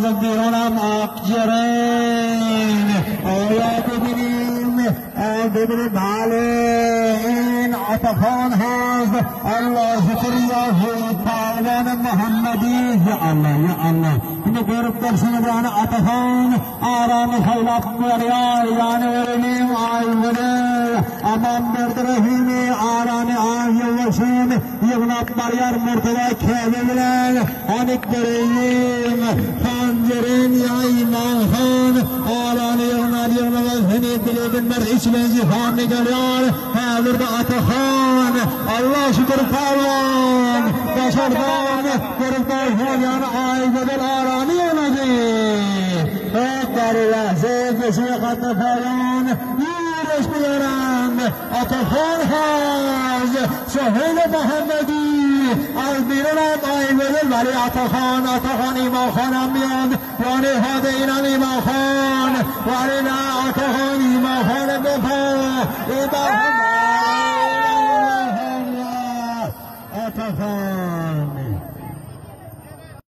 از دیرانم اقجرین آیا ببینیم بله این عطفان هست الله شکریه پهلوان محمدی یا الله اینو گرفت در شنبران عطفان آرام خیلات میاریار یعنی ورنیم آی وده امان برد رحیمی آرام آی وشون یغنات بریر مرتبه کهده بلن آنک بریم خانجرین یا ایمان خان آرام یغنات وزهنی دلیبن مرعیش لنجی خان نگریار حاضر عطفان الله شکر پهلوان بشردان گرفتار خالیان آی وده آرامی در لحظه کسی عطفان یورش بیارند عطفان هست سهیل محمدی از بیرون آیوزل ولی عطفان ایمان خان هم میاد یعنی حد اینم ایمان خان ولی نه عطفان ایمان خان بپا ایمان خان عطفان